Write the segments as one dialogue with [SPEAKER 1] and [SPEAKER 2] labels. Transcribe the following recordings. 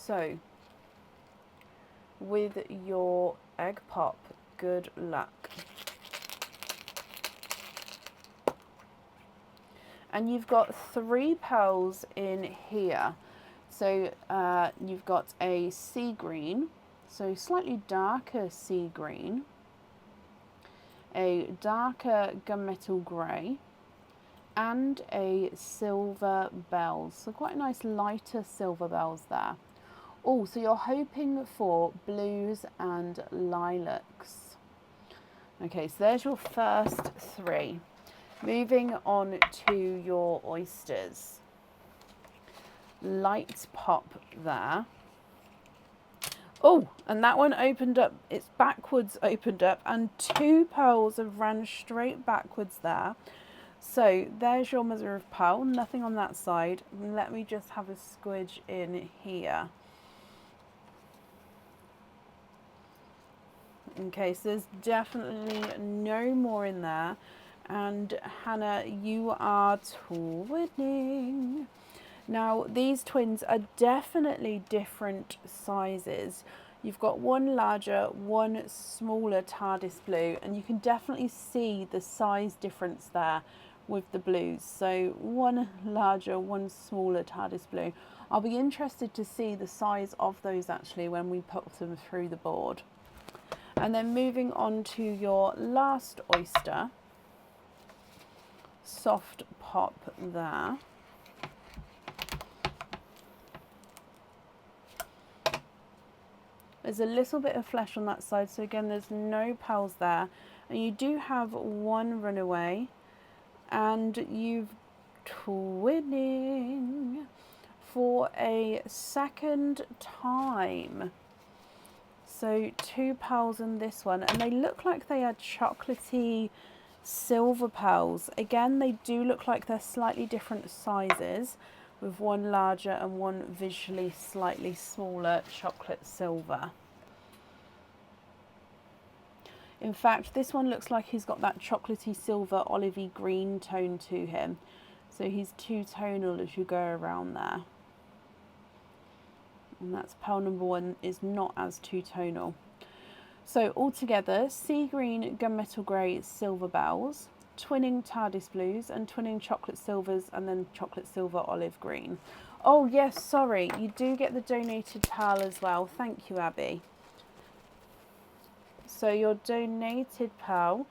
[SPEAKER 1] So, with your egg pop, good luck. And you've got 3 pearls in here. So you've got a sea green, so slightly darker sea green, a darker gunmetal grey, and a silver bells. So quite a nice lighter silver bells there. Oh, so you're hoping for blues and lilacs. Okay, so there's your first 3. Moving on to your oysters. Light pop there. Oh, and that one opened up, it's backwards opened up, and 2 pearls have ran straight backwards there. So there's your mother of pearl, nothing on that side. Let me just have a squidge in here. Okay, so there's definitely no more in there. And Hannah, you are twinning. Now, these twins are definitely different sizes. You've got one larger, one smaller TARDIS blue, and you can definitely see the size difference there with the blues. So one larger, one smaller TARDIS blue. I'll be interested to see the size of those actually when we put them through the board. And then moving on to your last oyster, soft pop there. There's a little bit of flesh on that side, so again there's no pearls there. And you do have one runaway, and you've twinning for a second time. So 2 pearls in this one, and they look like they are chocolatey silver pearls. Again, they do look like they're slightly different sizes, with one larger and one visually slightly smaller chocolate silver. In fact, this one looks like he's got that chocolatey silver olivey green tone to him. So he's two-tonal as you go around there. And that's pearl number 1 is not as two-tonal. So altogether, sea green, gunmetal grey, silver bells, twinning TARDIS blues, and twinning chocolate silvers, and then chocolate silver olive green. Oh yes, sorry, you do get the donated pearl as well. Thank you, Abby. So your donated pearl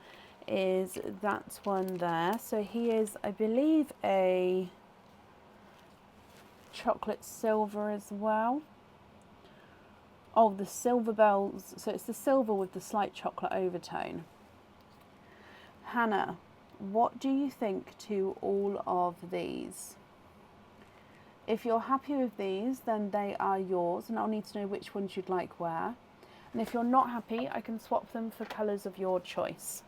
[SPEAKER 1] is that one there. So he is, I believe, a chocolate silver as well. Oh, the silver bells. So it's the silver with the slight chocolate overtone. Hannah, what do you think to all of these? If you're happy with these, then they are yours, and I'll need to know which ones you'd like where. And if you're not happy, I can swap them for colours of your choice.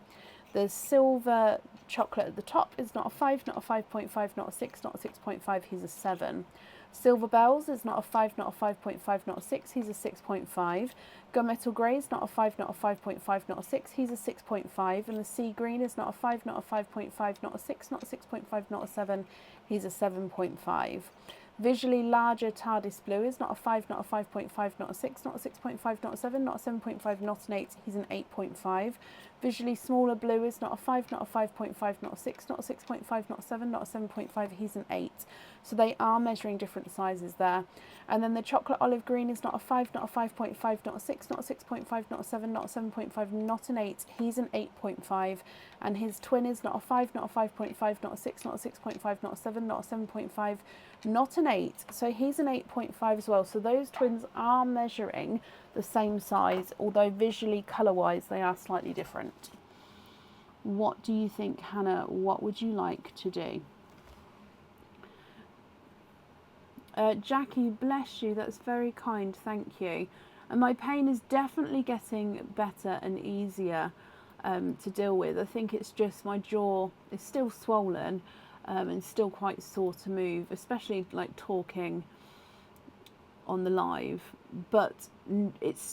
[SPEAKER 1] The silver chocolate at the top is not a 5, not a 5.5, not a 6, not a 6.5, he's a 7. Silver bells is not a 5, not a 5.5, not a 6, he's a 6.5. Gunmetal grey is not a 5, not a 5.5, not a 6, he's a 6.5. And the sea green is not a 5, not a 5.5, not a 6, not a 6.5, not a 7, he's a 7.5. Visually larger TARDIS blue is not a 5, not a 5.5, not a 6, not a 6.5, not a 7, not a 7.5, not an 8, he's an 8.5. Visually smaller blue is not a 5, not a 5.5, not a 6, not a 6.5, not a 7, not a 7.5, he's an 8. So they are measuring different sizes there. And then the chocolate olive green is not a 5, not a 5.5, not a 6, not a 6.5, not a 7, not a 7.5, not an 8, he's an 8.5. And his twin is not a 5, not a 5.5, not a 6, not a 6.5, not a 7, not a 7.5, not an 8. So he's an 8.5 as well. So those twins are measuring the same size, although visually, colour-wise, they are slightly different. What do you think, Hannah? What would you like to do? Jackie, bless you. That's very kind. Thank you. And my pain is definitely getting better and easier to deal with. I think it's just my jaw is still swollen and still quite sore to move, especially like talking on the live. But it's